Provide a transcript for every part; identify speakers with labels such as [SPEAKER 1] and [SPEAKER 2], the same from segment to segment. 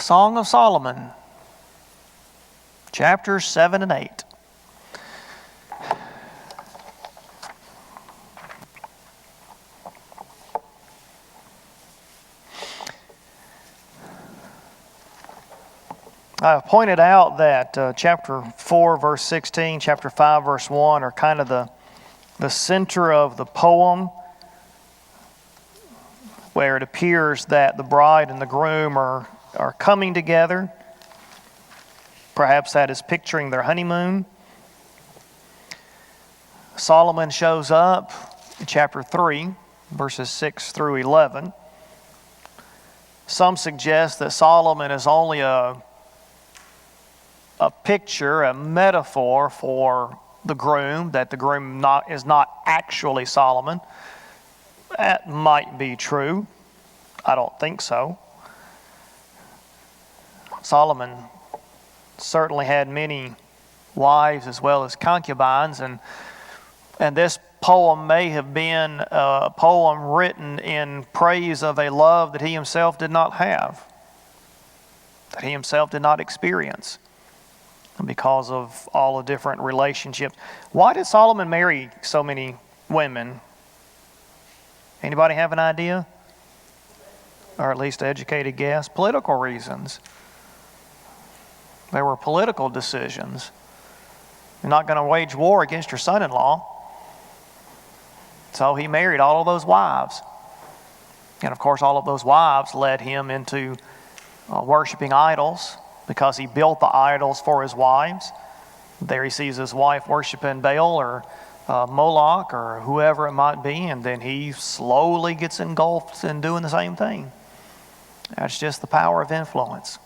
[SPEAKER 1] Song of Solomon, chapters 7 and 8. I've pointed out that chapter 4, verse 16, chapter 5, verse 1 are kind of the center of the poem, where it appears that the bride and the groom are coming together. Perhaps that is picturing their honeymoon. Solomon shows up in chapter 3, verses 6 through 11. Some suggest that Solomon is only a picture, a metaphor for the groom, that the groom is not actually Solomon. That might be true. I don't think so. Solomon certainly had many wives as well as concubines, and this poem may have been a poem written in praise of a love that he himself did not have, that he himself did not experience because of all the different relationships. Why did Solomon marry so many women? Anybody have an idea? Or at least an educated guess? Political reasons. There were political decisions. You're not going to wage war against your son-in-law. So he married all of those wives. And of course, all of those wives led him into worshiping idols, because he built the idols for his wives. There he sees his wife worshiping Baal or Moloch or whoever it might be, and then he slowly gets engulfed in doing the same thing. That's just the power of influence.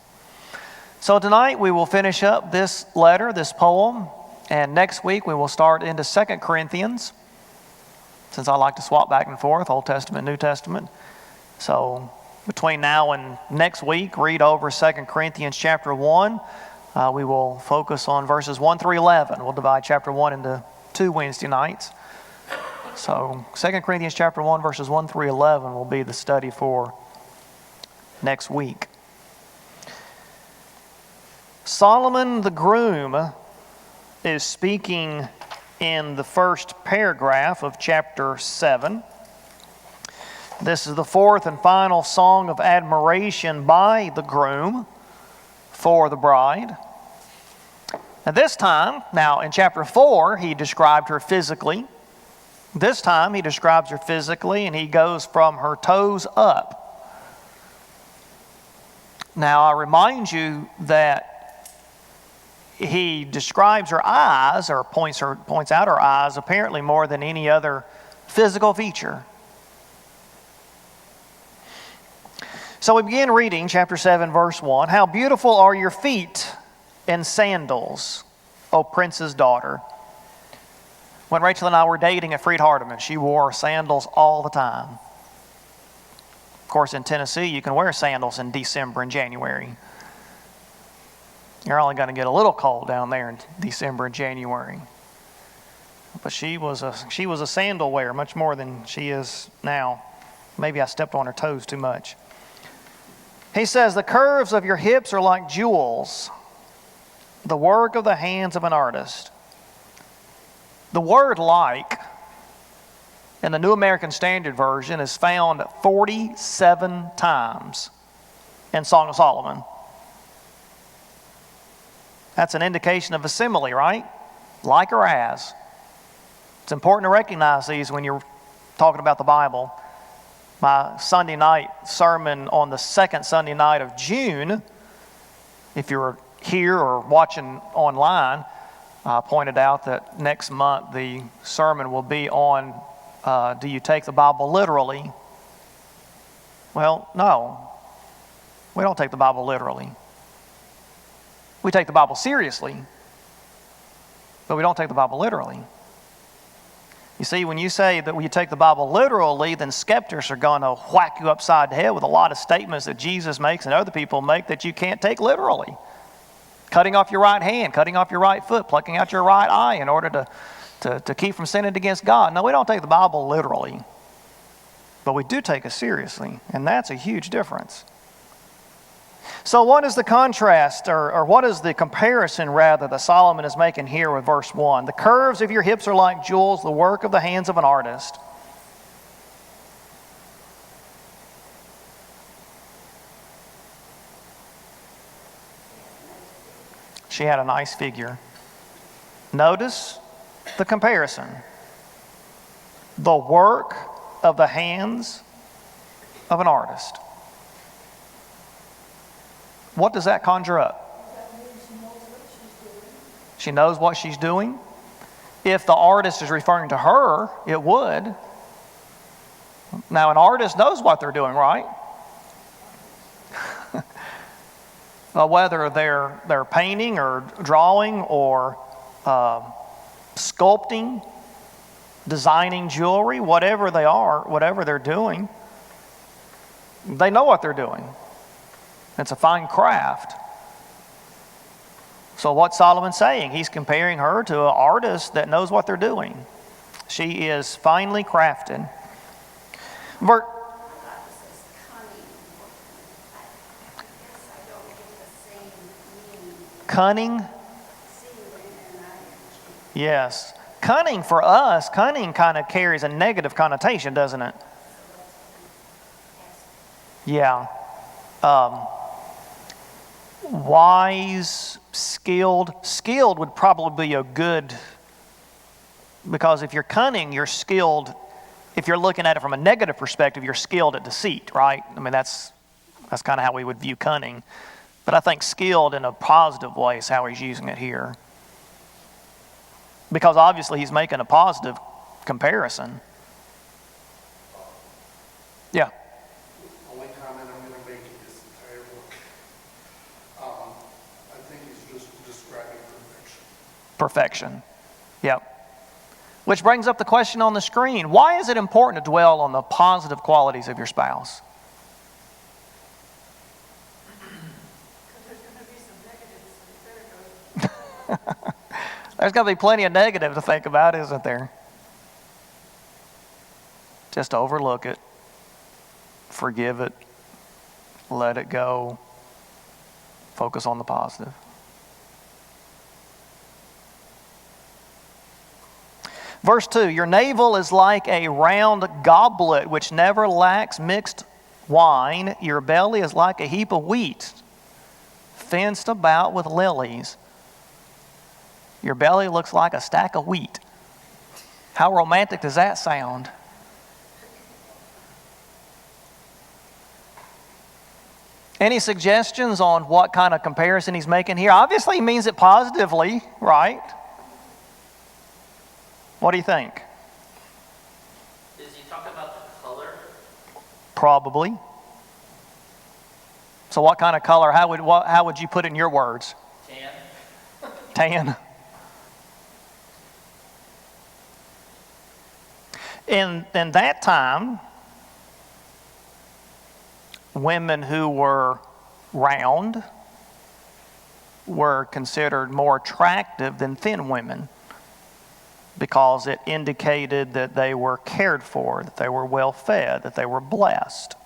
[SPEAKER 1] So tonight we will finish up this letter, this poem, and next week we will start into 2 Corinthians, since I like to swap back and forth, Old Testament, New Testament. So between now and next week, read over 2 Corinthians chapter 1. We will focus on verses 1 through 11. We'll divide chapter 1 into 2 Wednesday nights. So 2 Corinthians chapter 1, verses 1 through 11 will be the study for next week. Solomon the groom is speaking in the first paragraph of chapter 7. This is the fourth and final song of admiration by the groom for the bride. And this time, now in chapter 4, he described her physically. This time he describes her physically, and he goes from her toes up. Now I remind you that he describes her eyes, or points out her eyes, apparently more than any other physical feature. So we begin reading chapter 7, verse 1. How beautiful are your feet in sandals, O prince's daughter. When Rachel and I were dating at Freed Hardeman, she wore sandals all the time. Of course, in Tennessee, you can wear sandals in December and January. You're only going to get a little cold down there in December and January. But she was a sandal wearer, much more than she is now. Maybe I stepped on her toes too much. He says, the curves of your hips are like jewels, the work of the hands of an artist. The word like in the New American Standard Version is found 47 times in Song of Solomon. That's an indication of a simile, right? Like or as. It's important to recognize these when you're talking about the Bible. My Sunday night sermon on the second Sunday night of June, if you're here or watching online, I pointed out that next month the sermon will be on, do you take the Bible literally? Well, no. We don't take the Bible literally. We take the Bible seriously, but we don't take the Bible literally. You see, when you say that you take the Bible literally, then skeptics are going to whack you upside the head with a lot of statements that Jesus makes and other people make that you can't take literally. Cutting off your right hand, cutting off your right foot, plucking out your right eye in order to keep from sinning against God. No, we don't take the Bible literally, but we do take it seriously, and that's a huge difference. So what is the contrast, or what is the comparison, rather, that Solomon is making here with verse 1? The curves of your hips are like jewels, the work of the hands of an artist. She had a nice figure. Notice the comparison. The work of the hands of an artist. What does that conjure up? She knows what she's doing. If the artist is referring to her, it would. Now, an artist knows what they're doing, right? Whether they're painting or drawing or sculpting, designing jewelry, whatever they are, whatever they're doing, they know what they're doing. It's a fine craft. So what's Solomon saying? He's comparing her to an artist that knows what they're doing. She is finely crafted. Cunning? Yes. Cunning for us, cunning kind of carries a negative connotation, doesn't it? Yeah. Wise, skilled. Skilled would probably be a good, because if you're cunning, you're skilled. If you're looking at it from a negative perspective, you're skilled at deceit, right? I mean, that's kind of how we would view cunning. But I think skilled in a positive way is how he's using it here. Because obviously he's making a positive comparison. Yeah.
[SPEAKER 2] Only comment I'm going to make in this entire book. I think he's just describing perfection.
[SPEAKER 1] Perfection. Yep. Which brings up the question on the screen. Why is it important to dwell on the positive qualities of your spouse? There's going to be plenty of negative to think about, isn't there? Just overlook it. Forgive it. Let it go. Focus on the positive. Verse 2, your navel is like a round goblet which never lacks mixed wine. Your belly is like a heap of wheat fenced about with lilies. Your belly looks like a stack of wheat. How romantic does that sound? Any suggestions on what kind of comparison he's making here? Obviously, he means it positively, right? What do you think?
[SPEAKER 3] Is he talking about the color?
[SPEAKER 1] Probably. So what kind of color? How would you put it in your words?
[SPEAKER 3] Tan.
[SPEAKER 1] Tan. In that time, women who were round were considered more attractive than thin women because it indicated that they were cared for, that they were well fed, that they were blessed.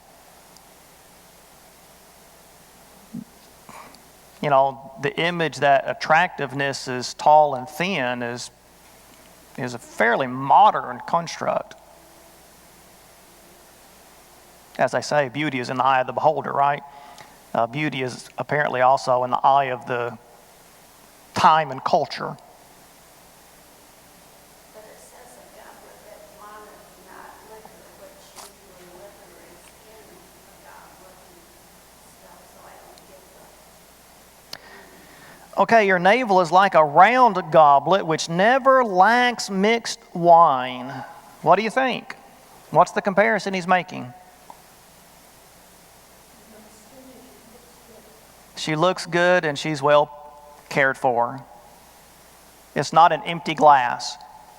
[SPEAKER 1] You know, the image that attractiveness is tall and thin is a fairly modern construct. As they say, beauty is in the eye of the beholder, right? Beauty is apparently also in the eye of the time and culture.
[SPEAKER 4] But it says a goblet that wanted not liquor, which usually liquor is in a goblet and stuff, so I don't get the...
[SPEAKER 1] Okay, your navel is like a round goblet which never lacks mixed wine. What do you think? What's the comparison he's making? She looks good and she's well cared for. It's not an empty glass.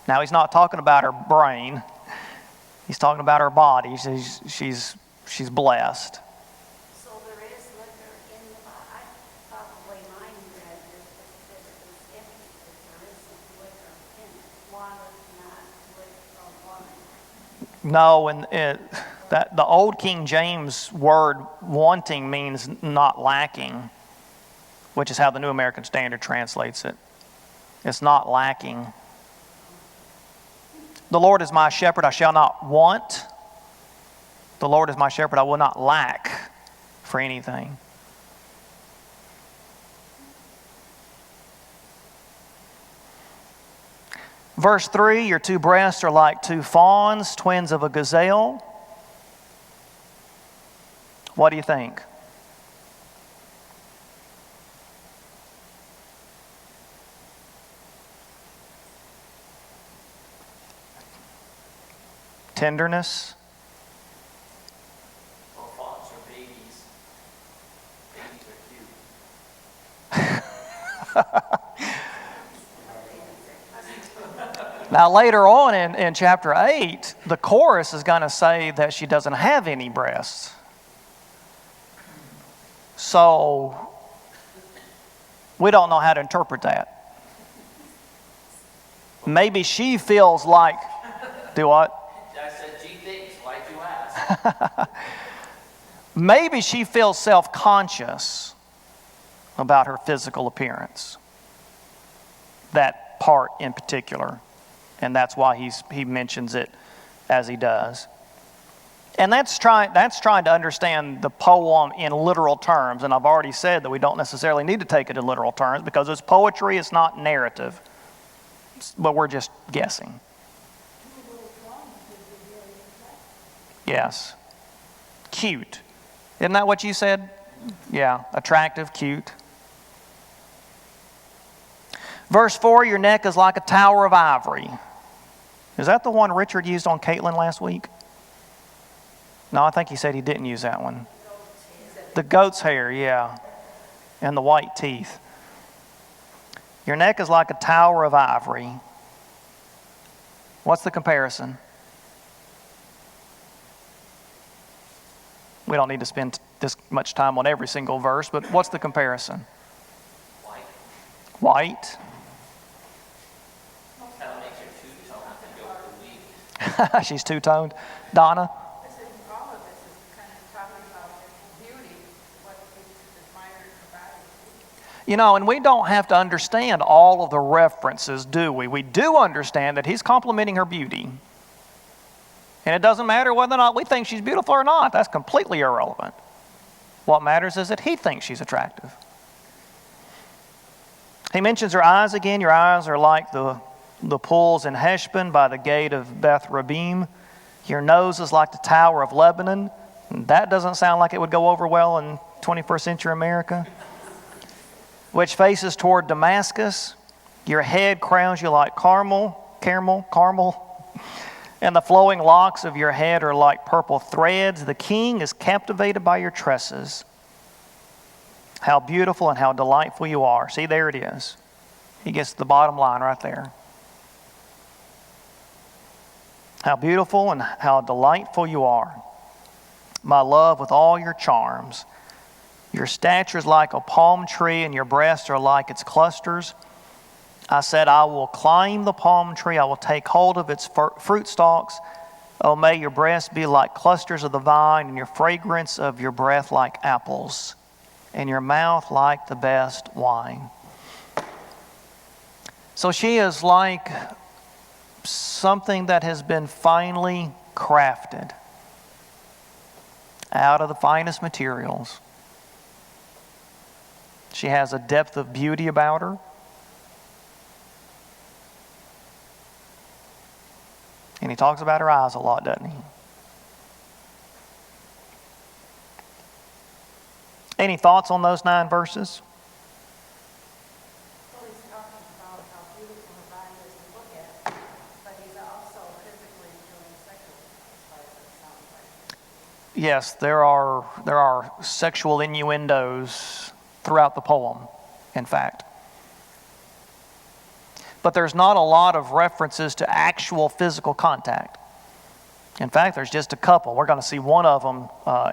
[SPEAKER 1] Now, he's not talking about her brain. He's talking about her body. She's blessed.
[SPEAKER 4] So there is liquor in the bottle. I probably mine read this, that it was empty, that there isn't liquor in it. Water, not liquor or wine.
[SPEAKER 1] No, and That the old King James word wanting means not lacking, which is how the New American Standard translates it. It's not lacking. The Lord is my shepherd, I shall not want. The Lord is my shepherd, I will not lack for anything. Verse 3, your two breasts are like two fawns, twins of a gazelle. What do you think? Tenderness.
[SPEAKER 3] Well, fawns are babies. Babies are cute.
[SPEAKER 1] Now later on in chapter 8, the chorus is going to say that she doesn't have any breasts. So we don't know how to interpret that. Maybe she feels like, do what?
[SPEAKER 3] I said, gee, thanks. Why'd you ask?
[SPEAKER 1] Maybe she feels self-conscious about her physical appearance. That part in particular. And that's why he mentions it as he does. And that's trying to understand the poem in literal terms. And I've already said that we don't necessarily need to take it in literal terms because it's poetry, it's not narrative. But we're just guessing. Yes. Cute. Isn't that what you said? Yeah. Attractive, cute. Verse 4, your neck is like a tower of ivory. Is that the one Richard used on Caitlin last week? No, I think he said he didn't use that one. The goat's hair, yeah. And the white teeth. Your neck is like a tower of ivory. What's the comparison? We don't need to spend this much time on every single verse, but what's the comparison?
[SPEAKER 3] White.
[SPEAKER 1] White.
[SPEAKER 3] Kind of makes your two-tone to go weak.
[SPEAKER 1] She's two-toned. Donna?
[SPEAKER 5] I said all of this is kind of talking about beauty, what is admired about it.
[SPEAKER 1] You know, and we don't have to understand all of the references, do we? We do understand that he's complimenting her beauty. And it doesn't matter whether or not we think she's beautiful or not. That's completely irrelevant. What matters is that he thinks she's attractive. He mentions her eyes again. Your eyes are like the pools in Heshbon by the gate of Beth Rabim. Your nose is like the Tower of Lebanon. That doesn't sound like it would go over well in 21st century America. Which faces toward Damascus. Your head crowns you like caramel. And the flowing locks of your head are like purple threads. The king is captivated by your tresses. How beautiful and how delightful you are. See, there it is. He gets to the bottom line right there. How beautiful and how delightful you are. My love, with all your charms. Your stature is like a palm tree, and your breasts are like its clusters. I said, I will climb the palm tree. I will take hold of its fruit stalks. Oh, may your breasts be like clusters of the vine, and your fragrance of your breath like apples, and your mouth like the best wine. So she is like something that has been finely crafted out of the finest materials. She has a depth of beauty about her. And he talks about her eyes a lot, doesn't he? Any thoughts on those 9 verses?
[SPEAKER 5] Well, he's talking about how beautiful her body is to look at, but he's also physically doing sexual as far as it sounds like.
[SPEAKER 1] Yes, there are sexual innuendos throughout the poem, in fact. But there's not a lot of references to actual physical contact. In fact, there's just a couple. We're going to see one of them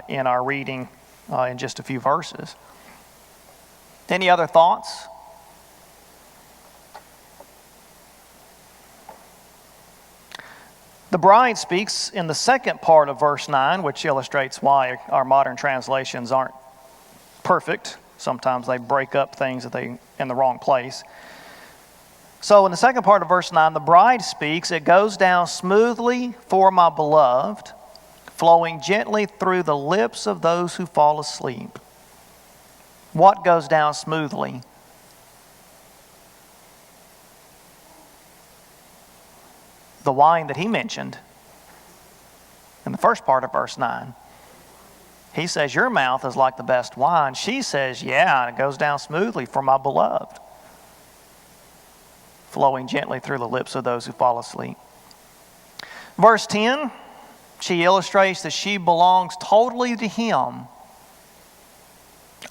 [SPEAKER 1] in our reading in just a few verses. Any other thoughts? The bride speaks in the second part of verse 9, which illustrates why our modern translations aren't perfect. Sometimes they break up things that they in the wrong place. So in the second part of verse 9, the bride speaks, "It goes down smoothly for my beloved, flowing gently through the lips of those who fall asleep." What goes down smoothly? The wine that he mentioned in the first part of verse 9. He says, your mouth is like the best wine. She says, yeah, it goes down smoothly for my beloved, flowing gently through the lips of those who fall asleep. Verse 10, she illustrates that she belongs totally to him.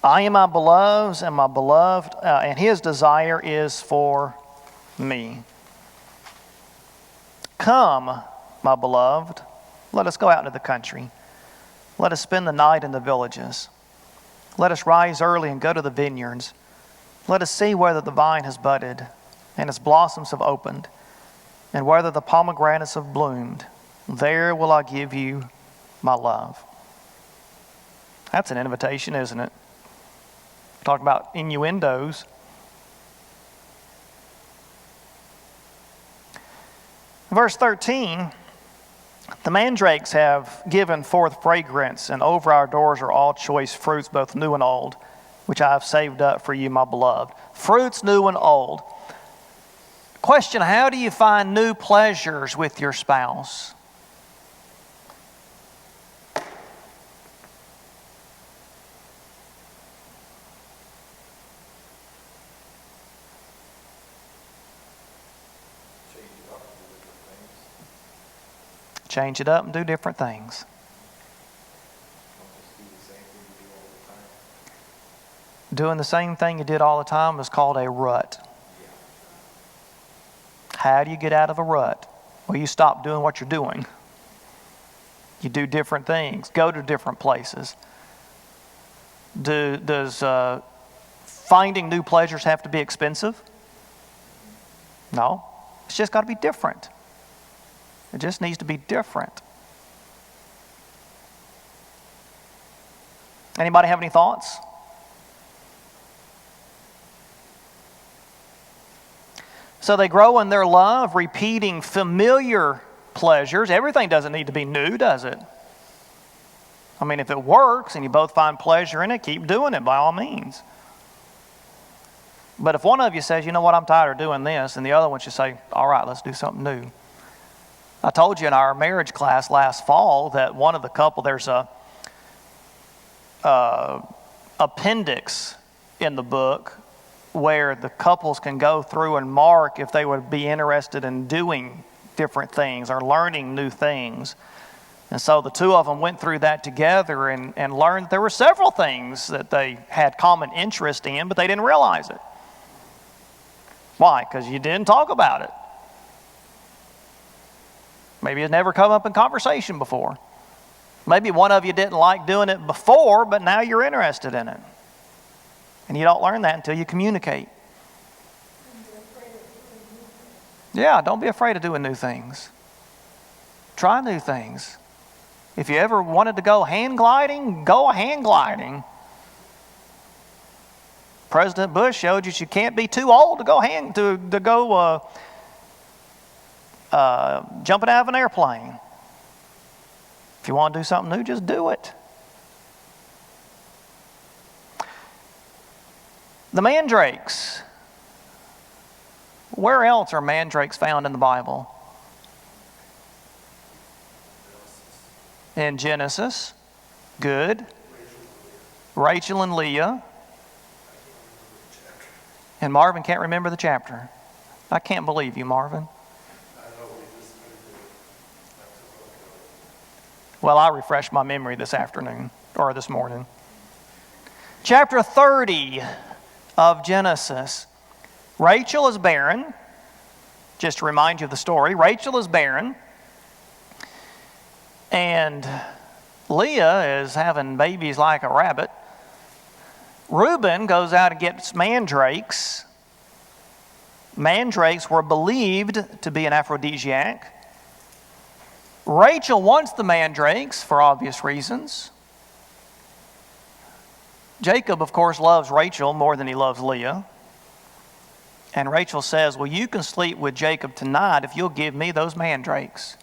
[SPEAKER 1] I am my beloved's, and my beloved, and his desire is for me. Come, my beloved, let us go out into the country. Let us spend the night in the villages. Let us rise early and go to the vineyards. Let us see whether the vine has budded and its blossoms have opened, and whether the pomegranates have bloomed. There will I give you my love. That's an invitation, isn't it? Talk about innuendos. Verse 13, the mandrakes have given forth fragrance, and over our doors are all choice fruits, both new and old, which I have saved up for you, my beloved. Fruits new and old. Question, how do you find new pleasures with your spouse? Change it up and do different things. Doing the same thing you did all the time is called a rut. How do you get out of a rut? Well, you stop doing what you're doing. You do different things. Go to different places. Does finding new pleasures have to be expensive? No. It's just got to be different. It just needs to be different. Anybody have any thoughts? So they grow in their love, repeating familiar pleasures. Everything doesn't need to be new, does it? I mean, if it works and you both find pleasure in it, keep doing it by all means. But if one of you says, you know what, I'm tired of doing this, and the other one should say, all right, let's do something new. I told you in our marriage class last fall that one of the couple, there's a appendix in the book where the couples can go through and mark if they would be interested in doing different things or learning new things. And so the two of them went through that together and learned there were several things that they had common interest in, but they didn't realize it. Why? Because you didn't talk about it. Maybe it's never come up in conversation before. Maybe one of you didn't like doing it before, but now you're interested in it. And you don't learn that until you communicate. Yeah, don't be afraid of doing new things. Try new things. If you ever wanted to go hang gliding, go hang gliding. President Bush showed you can't be too old to go jumping out of an airplane. If you want to do something new, just do it. The mandrakes. Where else are mandrakes found in the Bible? In Genesis. Good. Rachel and Leah. And Marvin can't remember the chapter. I can't believe you, Marvin. Well, I refreshed my memory this afternoon, or this morning. Chapter 30 of Genesis. Rachel is barren. Just to remind you of the story, Rachel is barren. And Leah is having babies like a rabbit. Reuben goes out and gets mandrakes. Mandrakes were believed to be an aphrodisiac. Rachel wants the mandrakes for obvious reasons. Jacob, of course, loves Rachel more than he loves Leah. And Rachel says, well, you can sleep with Jacob tonight if you'll give me those mandrakes.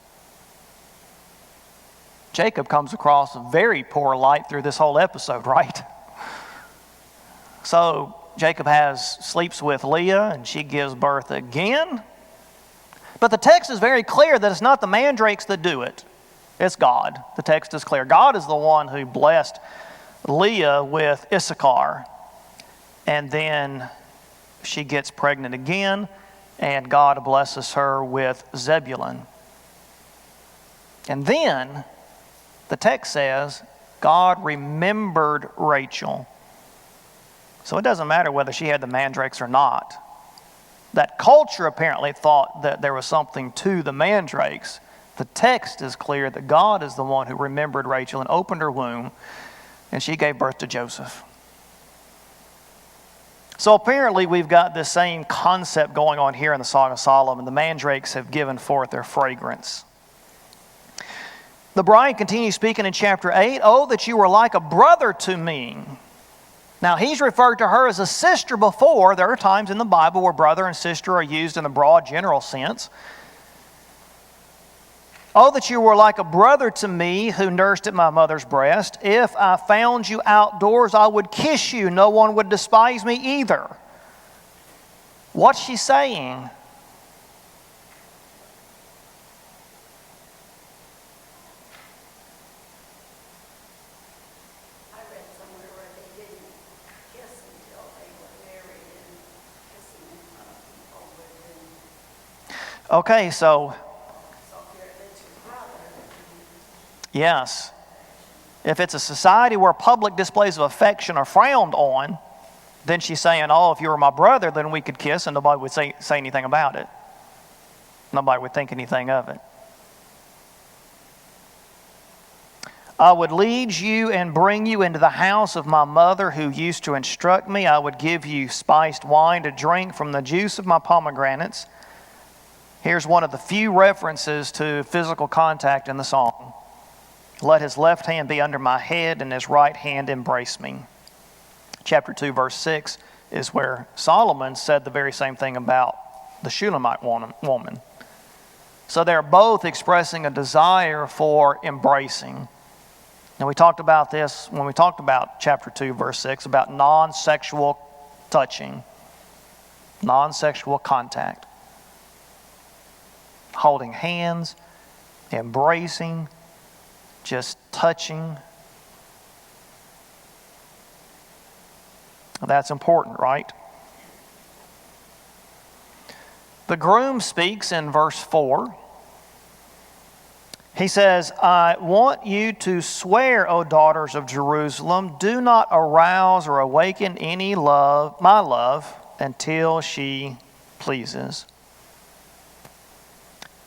[SPEAKER 1] Jacob comes across a very poor light through this whole episode, right? So Jacob sleeps with Leah, and she gives birth again. But the text is very clear that it's not the mandrakes that do it. It's God. The text is clear. God is the one who blessed Leah with Issachar. And then she gets pregnant again, and God blesses her with Zebulun. And then the text says, God remembered Rachel. So it doesn't matter whether she had the mandrakes or not. That culture apparently thought that there was something to the mandrakes. The text is clear that God is the one who remembered Rachel and opened her womb, and she gave birth to Joseph. So apparently we've got this same concept going on here in the Song of Solomon. The mandrakes have given forth their fragrance. The bride continues speaking in chapter 8, "Oh, that you were like a brother to me." Now, he's referred to her as a sister before. There are times in the Bible where brother and sister are used in a broad, general sense. "Oh, that you were like a brother to me who nursed at my mother's breast. If I found you outdoors, I would kiss you. No one would despise me either." What's she saying?
[SPEAKER 4] I read somewhere where they didn't kiss until they were married, and kissing in front of people would have been,
[SPEAKER 1] Okay, so
[SPEAKER 4] so if it's your brother,
[SPEAKER 1] yes. If it's a society where public displays of affection are frowned on, then she's saying, oh, if you were my brother, then we could kiss, and nobody would say anything about it. Nobody would think anything of it. "I would lead you and bring you into the house of my mother who used to instruct me. I would give you spiced wine to drink from the juice of my pomegranates." Here's one of the few references to physical contact in the song. "Let his left hand be under my head and his right hand embrace me." Chapter 2, verse 6 is where Solomon said the very same thing about the Shulamite woman. So they're both expressing a desire for embracing. Now, we talked about this when we talked about chapter 2, verse 6, about non-sexual touching, non-sexual contact. Holding hands, embracing, just touching. That's important, right? The groom speaks in verse 4. He says, "I want you to swear, O daughters of Jerusalem, do not arouse or awaken my love, until she pleases."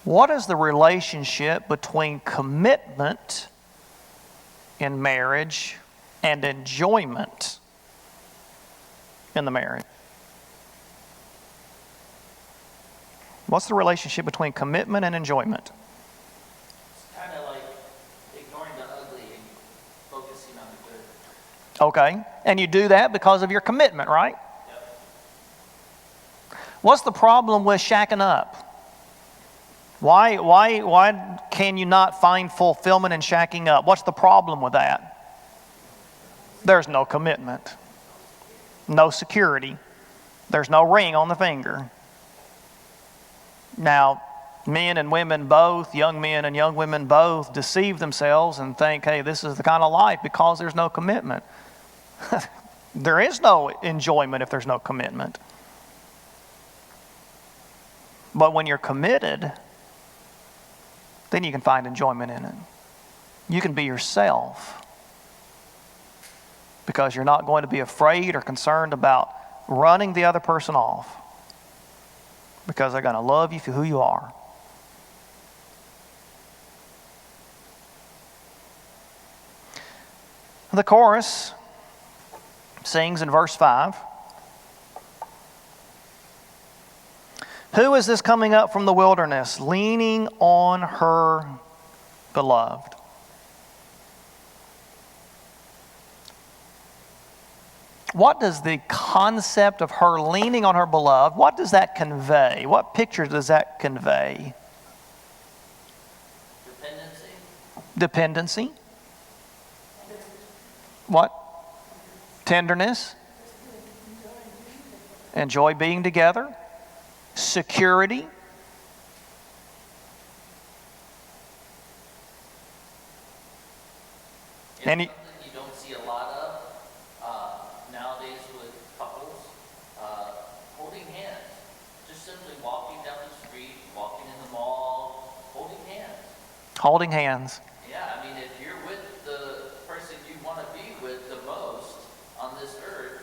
[SPEAKER 1] What is the relationship between commitment in marriage and enjoyment in the marriage? What's the relationship between commitment and enjoyment?
[SPEAKER 3] It's kind of like ignoring the ugly and focusing on the good.
[SPEAKER 1] Okay, and you do that because of your commitment, right?
[SPEAKER 3] Yep.
[SPEAKER 1] What's the problem with shacking up? Why can you not find fulfillment in shacking up? What's the problem with that? There's no commitment, no security. There's no ring on the finger. Now, men and women both, young men and young women both, deceive themselves and think, hey, this is the kind of life because there's no commitment. There is no enjoyment if there's no commitment. But when you're committed, then you can find enjoyment in it. You can be yourself because you're not going to be afraid or concerned about running the other person off because they're going to love you for who you are. The chorus sings in verse 5. "Who is this coming up from the wilderness, leaning on her beloved. What does the concept of her leaning on her beloved, what does that convey? What picture does that convey?
[SPEAKER 3] Dependency.
[SPEAKER 1] Dependency. What? Tenderness. Enjoy being together. Security.
[SPEAKER 3] It's
[SPEAKER 1] Any-
[SPEAKER 3] something you don't see a lot of nowadays with couples. Holding hands. Just simply walking down the street, walking in the mall, holding hands.
[SPEAKER 1] Holding hands.
[SPEAKER 3] Yeah, I mean, if you're with the person you want to be with the most on this earth,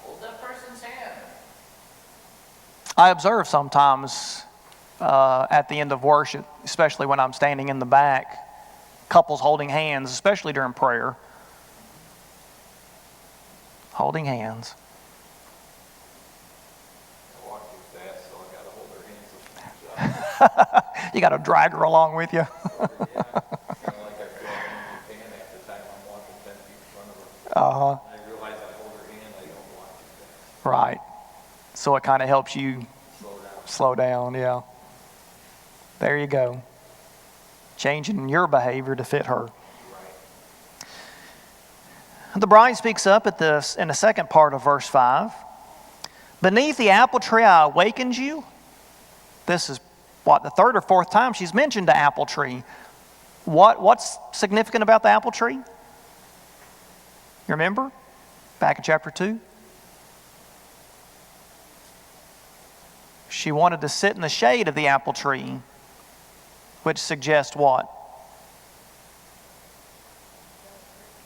[SPEAKER 3] hold that person's hand.
[SPEAKER 1] I observe sometimes at the end of worship, especially when I'm standing in the back, couples holding hands, especially during prayer. Holding hands.
[SPEAKER 6] I walk too fast, so I gotta hold their hands up.
[SPEAKER 1] You got to drag her along with you.
[SPEAKER 6] Yeah, kind of like I feel in Japan half the time I'm walking 10 feet in front of her.
[SPEAKER 1] Uh-huh.
[SPEAKER 6] I realize I hold her hand, I don't walk too fast.
[SPEAKER 1] Right. So it kind of helps you
[SPEAKER 6] Slow down.
[SPEAKER 1] slow down, yeah. There you go. Changing your behavior to fit her. The bride speaks up in the second part of verse 5. Beneath the apple tree I awakened you. This is what, the third or fourth time she's mentioned the apple tree. What's significant about the apple tree? You remember? Back in chapter 2. She wanted to sit in the shade of the apple tree, which suggests what?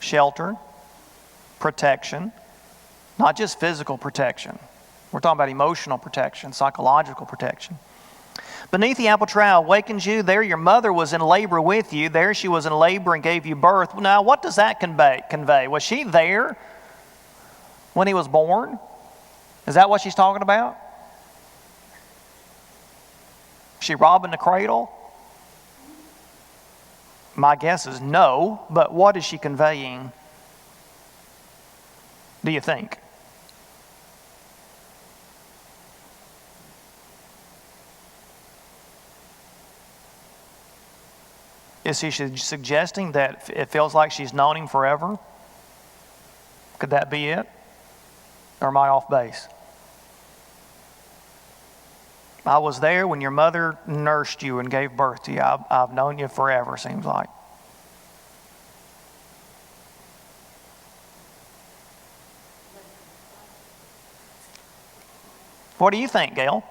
[SPEAKER 1] Shelter, protection, not just physical protection. We're talking about emotional protection, psychological protection. Beneath the apple tree I awakened you. There your mother was in labor with you. There she was in labor and gave you birth. Now, what does that convey? Was she there when he was born? Is that what she's talking about? Is she robbing the cradle? My guess is no, but what is she conveying? Do you think? Is he suggesting that it feels like she's known him forever? Could that be it? Or am I off base? I was there when your mother nursed you and gave birth to you. I've known you forever, seems like. What do you think, Gail?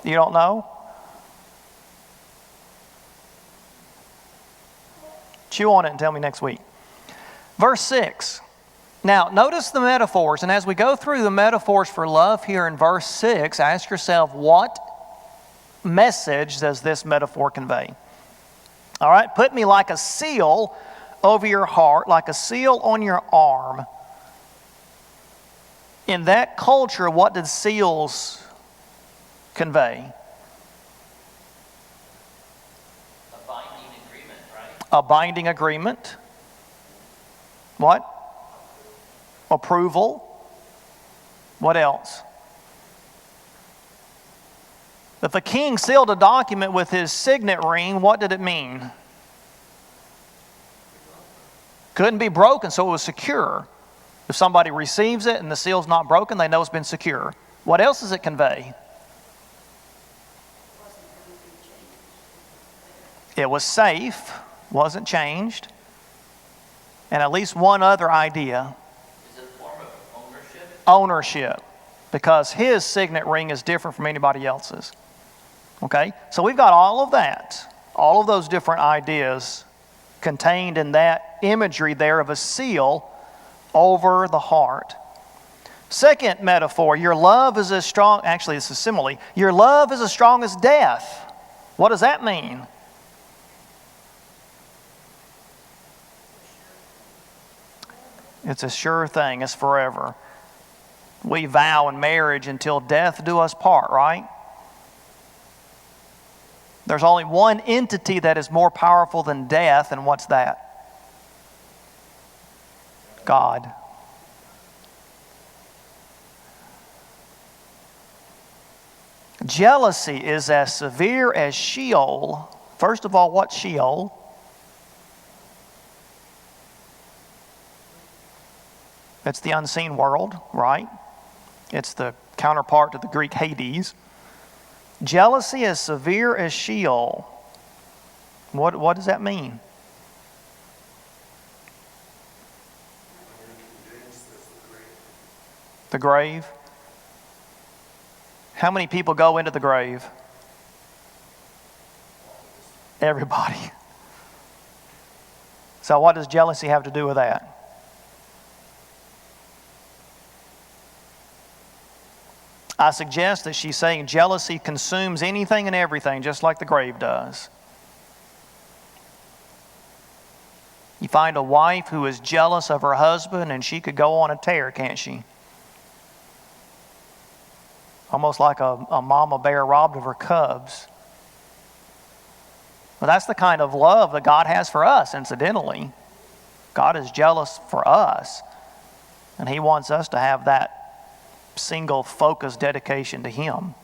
[SPEAKER 1] You don't know? Chew on it and tell me next week. Verse 6. Now, notice the metaphors, and as we go through the metaphors for love here in verse 6, ask yourself, what message does this metaphor convey? All right, put me like a seal over your heart, like a seal on your arm. In that culture, what did seals convey?
[SPEAKER 3] A binding agreement, right?
[SPEAKER 1] A binding agreement. What? Approval. What else? If a king sealed a document with his signet ring, what did it mean? Couldn't be broken, so it was secure. If somebody receives it and the seal's not broken, they know it's been secure. What else does it convey? It was safe, wasn't changed. And at least one other idea.
[SPEAKER 3] Is it a form of ownership?
[SPEAKER 1] Ownership. Because his signet ring is different from anybody else's. Okay? So we've got all of that. All of those different ideas contained in that imagery there of a seal over the heart. Second metaphor, your love is as strong, actually this is simile, your love is as strong as death. What does that mean? It's a sure thing, it's forever. We vow in marriage until death do us part, right? There's only one entity that is more powerful than death, and what's that? God. Jealousy is as severe as Sheol. First of all, what's Sheol? It's the unseen world, right? It's the counterpart to the Greek Hades. Jealousy is severe as Sheol. What does that mean? The grave. How many people go into the grave? Everybody. So what does jealousy have to do with that? I suggest that she's saying jealousy consumes anything and everything, just like the grave does. You find a wife who is jealous of her husband, and she could go on a tear, can't she? Almost like a mama bear robbed of her cubs. Well, that's the kind of love that God has for us, incidentally. God is jealous for us, and He wants us to have that single focused dedication to Him.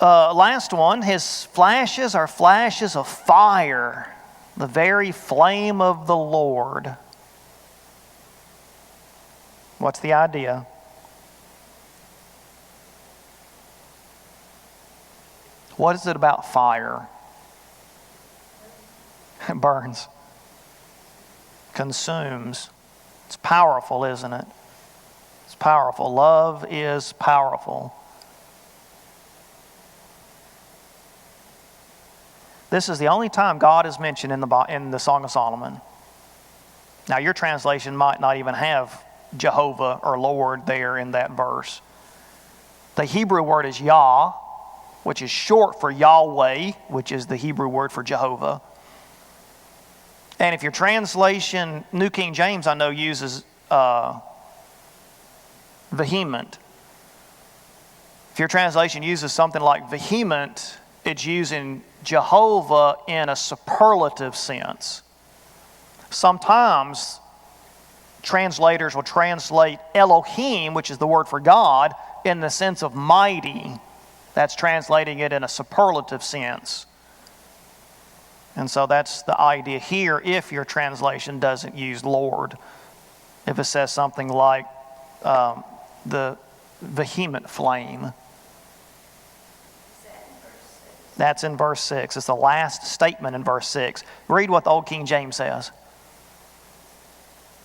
[SPEAKER 1] Last one, His flashes are flashes of fire, the very flame of the Lord. What's the idea? What is it about fire? It burns, consumes. It's powerful, isn't it? It's powerful. Love is powerful. This is the only time God is mentioned in the Song of Solomon. Now, your translation might not even have Jehovah or Lord there in that verse. The Hebrew word is Yah, which is short for Yahweh, which is the Hebrew word for Jehovah. And if your translation, New King James, I know, uses vehement. If your translation uses something like vehement, it's using Jehovah in a superlative sense. Sometimes translators will translate Elohim, which is the word for God, in the sense of mighty. That's translating it in a superlative sense. And so that's the idea here if your translation doesn't use Lord. If it says something like the vehement flame. That's in verse 6. It's the last statement in verse 6. Read what the Old King James says.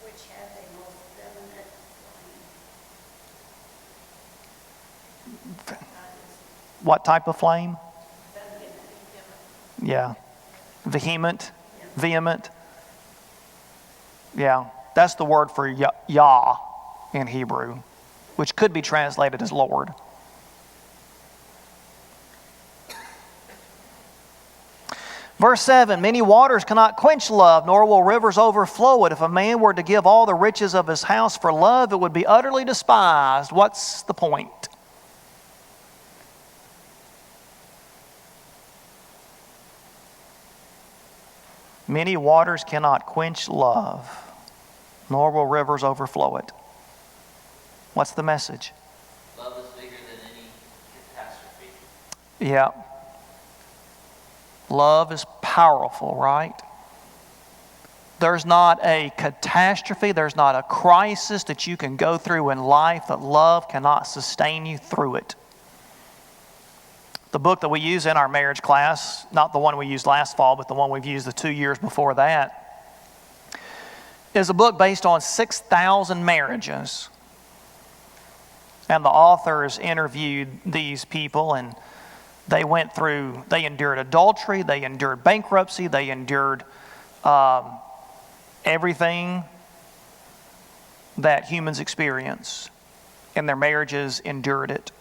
[SPEAKER 4] Which has a most feminine
[SPEAKER 1] What type of flame?
[SPEAKER 4] feminine.
[SPEAKER 1] Yeah. Vehement. Vehement. Yeah. That's the word for Yah in Hebrew, which could be translated as Lord. Verse 7, many waters cannot quench love, nor will rivers overflow it. If a man were to give all the riches of his house for love, it would be utterly despised. What's the point? Many waters cannot quench love, nor will rivers overflow it. What's the message?
[SPEAKER 3] Love is bigger than any catastrophe.
[SPEAKER 1] Yeah. Love is powerful, right? There's not a catastrophe, there's not a crisis that you can go through in life that love cannot sustain you through it. The book that we use in our marriage class, not the one we used last fall, but the one we've used the 2 years before that, is a book based on 6,000 marriages. And the authors interviewed these people, and they endured adultery, they endured bankruptcy, they endured everything that humans experience, and their marriages endured it.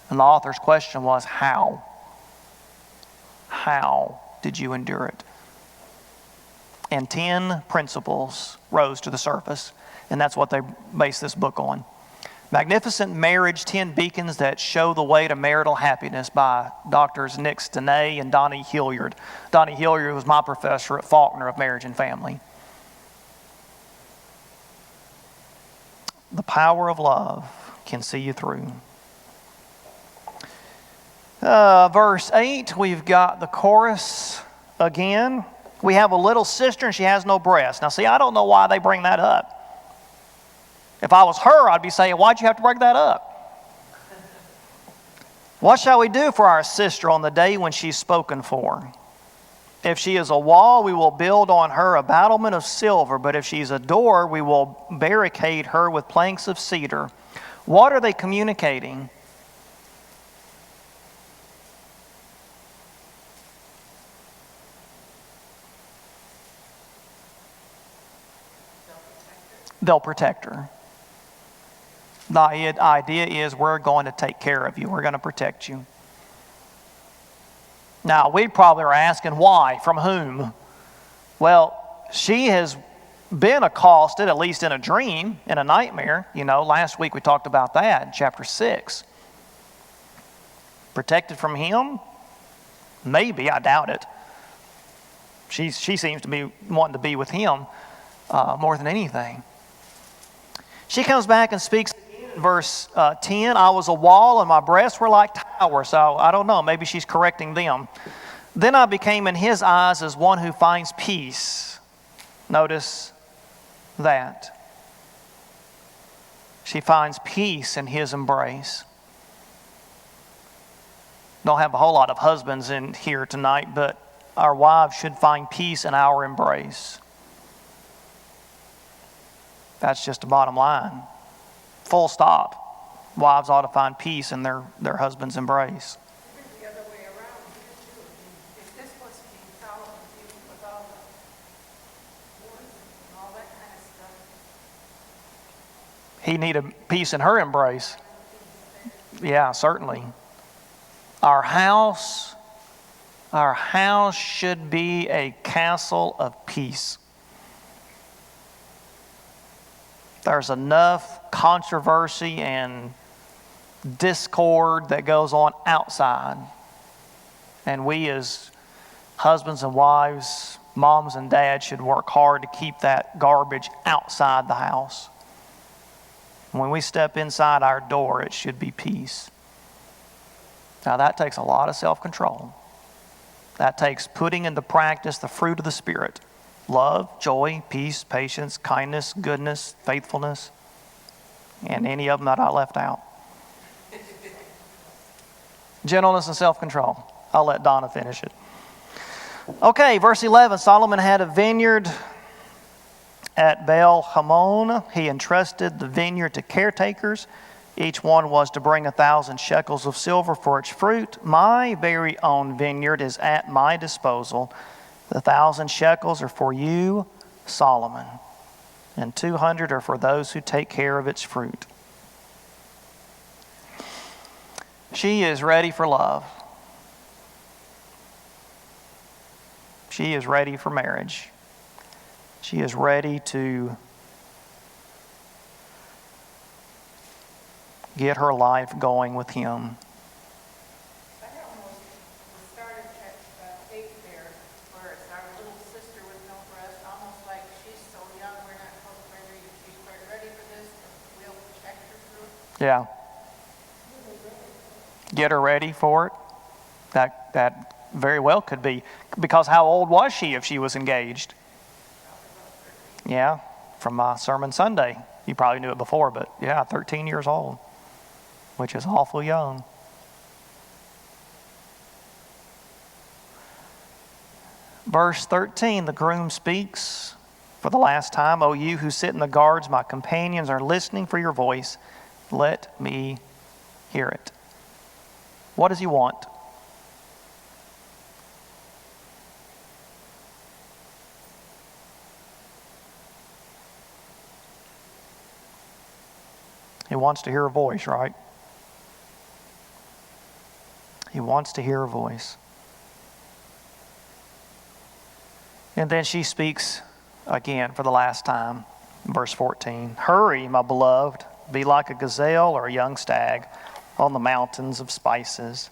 [SPEAKER 1] And the author's question was, how? How did you endure it? And 10 principles rose to the surface, and that's what they based this book on. Magnificent Marriage, 10 Beacons That Show the Way to Marital Happiness by Doctors Nick Stenay and Donnie Hilliard. Donnie Hilliard was my professor at Faulkner of Marriage and Family. The power of love can see you through. Verse 8, we've got the chorus again. We have a little sister and she has no breast. Now see, I don't know why they bring that up. If I was her, I'd be saying, why'd you have to bring that up? What shall we do for our sister on the day when she's spoken for? If she is a wall, we will build on her a battlement of silver. But if she's a door, we will barricade her with planks of cedar. What are they communicating? They'll protect her. The idea is we're going to take care of you. We're going to protect you. Now, we probably are asking why, from whom? Well, she has been accosted, at least in a dream, in a nightmare. You know, last week we talked about that in chapter 6. Protected from him? Maybe, I doubt it. She seems to be wanting to be with him more than anything. She comes back and speaks in verse 10, I was a wall and my breasts were like towers. So I don't know, maybe she's correcting them. Then I became in his eyes as one who finds peace. Notice that. She finds peace in his embrace. Don't have a whole lot of husbands in here tonight, but our wives should find peace in our embrace. That's just the bottom line. Full stop. Wives ought to find peace in their husband's embrace.
[SPEAKER 5] Even the other way around here too. If this was King Solomon, even with all the wars and all that kind of stuff.
[SPEAKER 1] He needed peace in her embrace. Yeah, certainly. Our house should be a castle of peace. There's enough controversy and discord that goes on outside. And we as husbands and wives, moms and dads should work hard to keep that garbage outside the house. When we step inside our door, it should be peace. Now that takes a lot of self-control. That takes putting into practice the fruit of the Spirit. Love, joy, peace, patience, kindness, goodness, faithfulness, and any of them that I left out. Gentleness and self-control. I'll let Donna finish it. Okay, verse 11. Solomon had a vineyard at Baal Hamon. He entrusted the vineyard to caretakers. Each one was to bring 1,000 shekels of silver for its fruit. My very own vineyard is at my disposal. The 1,000 shekels are for you, Solomon, and 200 are for those who take care of its fruit. She is ready for love. She is ready for marriage. She is ready to get her life going with him.
[SPEAKER 5] I almost started at 8 there, where it's our little sister with no breast, almost like she's so young, we're not supposed to marry her. She's quite ready for this, but we'll protect her through it.
[SPEAKER 1] Yeah. Get her ready for it. That very well could be. Because how old was she if she was engaged? Yeah, from my sermon Sunday. You probably knew it before, but yeah, 13 years old, which is awful young. Verse 13, the groom speaks for the last time. O you who sit in the guards, my companions are listening for your voice. Let me hear it. What does he want? He wants to hear a voice, right? He wants to hear a voice. And then she speaks again for the last time. Verse 14. Hurry, my beloved, be like a gazelle or a young stag on the mountains of spices.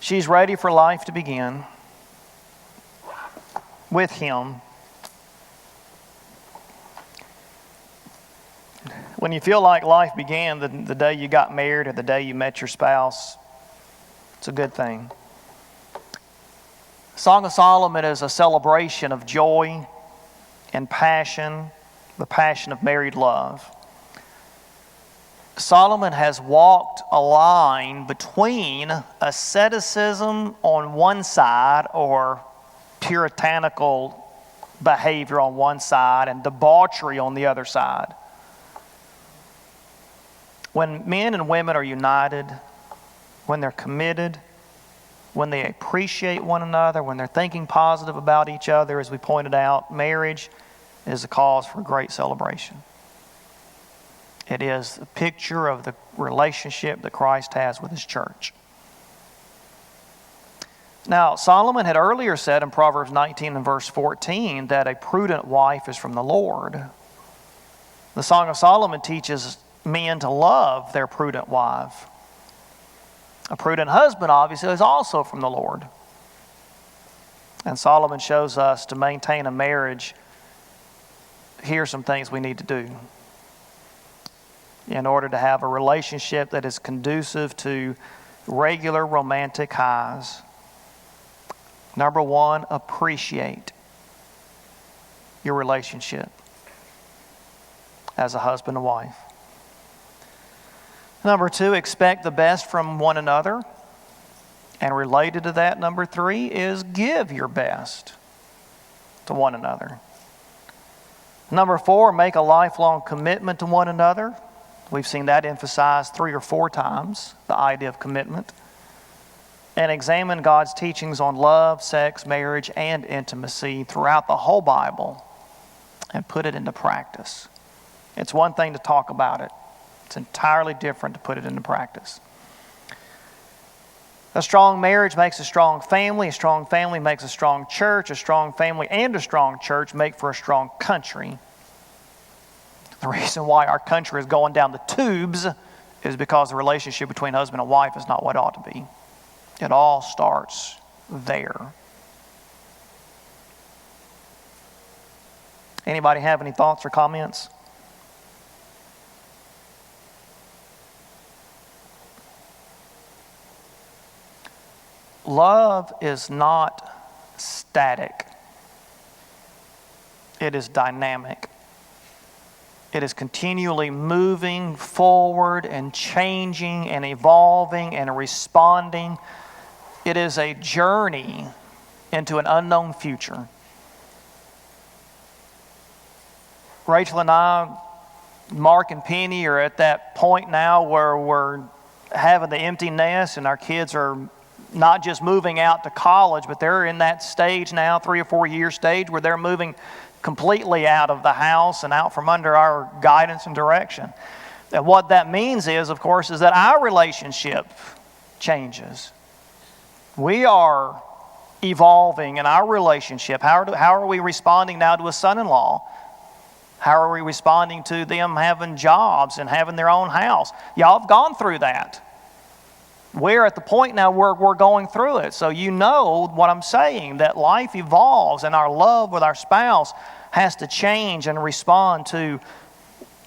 [SPEAKER 1] She's ready for life to begin with him. When you feel like life began the day you got married or the day you met your spouse, it's a good thing. Song of Solomon is a celebration of joy and passion, the passion of married love. Solomon has walked a line between asceticism on one side, or puritanical behavior on one side, and debauchery on the other side. When men and women are united, when they're committed, when they appreciate one another, when they're thinking positive about each other, as we pointed out, marriage is a cause for great celebration. It is a picture of the relationship that Christ has with his church. Now, Solomon had earlier said in Proverbs 19 and verse 14 that a prudent wife is from the Lord. The Song of Solomon teaches men to love their prudent wife. A prudent husband, obviously, is also from the Lord. And Solomon shows us to maintain a marriage, here are some things we need to do in order to have a relationship that is conducive to regular romantic highs. Number one, appreciate your relationship as a husband and wife. Number two, expect the best from one another. And related to that, number three, is give your best to one another. Number four, make a lifelong commitment to one another. We've seen that emphasized 3 or 4 times, the idea of commitment. And examine God's teachings on love, sex, marriage, and intimacy throughout the whole Bible and put it into practice. It's one thing to talk about it. It's entirely different to put it into practice. A strong marriage makes a strong family. A strong family makes a strong church. A strong family and a strong church make for a strong country. The reason why our country is going down the tubes is because the relationship between husband and wife is not what it ought to be. It all starts there. Anybody have any thoughts or comments? Love is not static. It is dynamic. It is continually moving forward and changing and evolving and responding. It is a journey into an unknown future. Rachel and I, Mark and Penny, are at that point now where we're having the empty nest and our kids are not just moving out to college, but they're in that stage now, 3 or 4 year stage, where they're moving completely out of the house and out from under our guidance and direction. And what that means is, of course, is that our relationship changes. We are evolving in our relationship. How are we responding now to a son-in-law? How are we responding to them having jobs and having their own house? Y'all have gone through that. We're at the point now where we're going through it. So you know what I'm saying, that life evolves and our love with our spouse has to change and respond to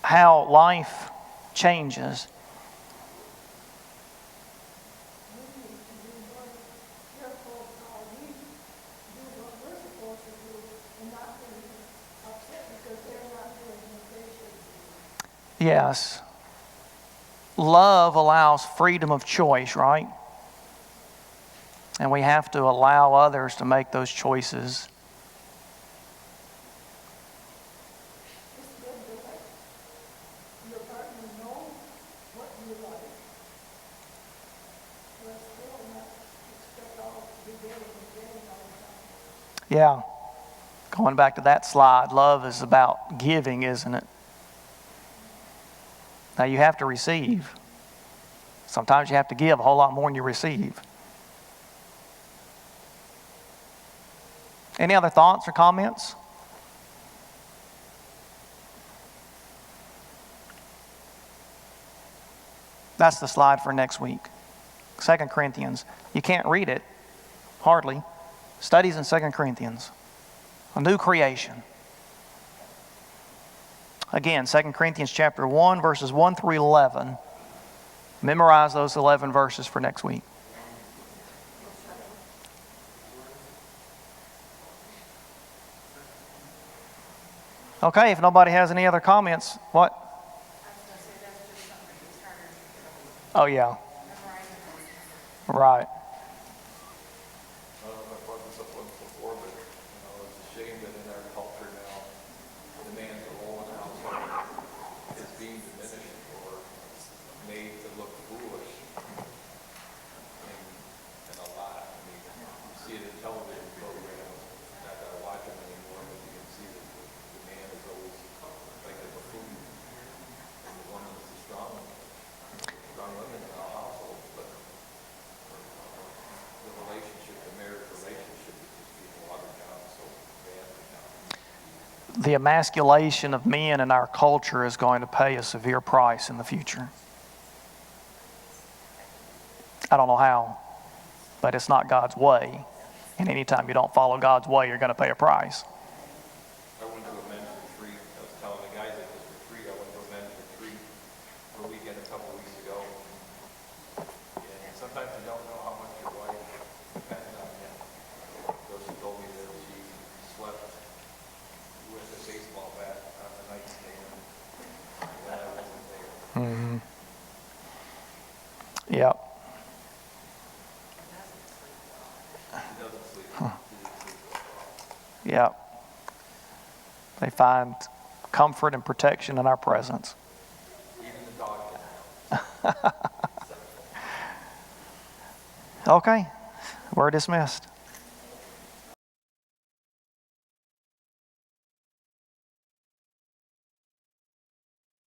[SPEAKER 1] how life changes. Yes. Love allows freedom of choice, right? And we have to allow others to make those choices. Yeah. Going back to that slide, love is about giving, isn't it? Now you have to receive. Sometimes you have to give a whole lot more than you receive. Any other thoughts or comments? That's the slide for next week. 2 Corinthians. You can't read it, hardly. Studies in 2 Corinthians. A new creation. Again, 2 Corinthians chapter 1, verses 1 through 11. Memorize those 11 verses for next week. Okay, if nobody has any other comments, what?
[SPEAKER 5] I was gonna say, that's just something that's harder to get
[SPEAKER 1] Oh,
[SPEAKER 5] over.
[SPEAKER 1] yeah.
[SPEAKER 5] Memorizing.
[SPEAKER 1] Right.
[SPEAKER 6] I don't know if I brought this up once before, but, it's a shame that in our culture now, the man's role in the household is being diminished or made to look foolish in a lot. I mean, you see it in television programs, not that I watch them anymore, but you can see that the man is always like a buffoon. And the woman is the strong women in our household, but the relationship, the marriage relationship is just being watered down so badly now.
[SPEAKER 1] The emasculation of men in our culture is going to pay a severe price in the future. I don't know how, but it's not God's way. And anytime you don't follow God's way, you're going to pay a price.
[SPEAKER 6] I went to a men's retreat. I was telling the guys at this retreat, I went to a men's retreat for a weekend a couple weeks ago. And sometimes you don't know how much your wife depends on you. So she told me that she slept with a baseball bat on the nightstand when I wasn't there.
[SPEAKER 1] Mm-hmm. Yep.
[SPEAKER 6] She doesn't sleep. She doesn't sleep.
[SPEAKER 1] Yep. They find comfort and protection in our presence.
[SPEAKER 6] Even the dog can.
[SPEAKER 1] Okay. We're dismissed.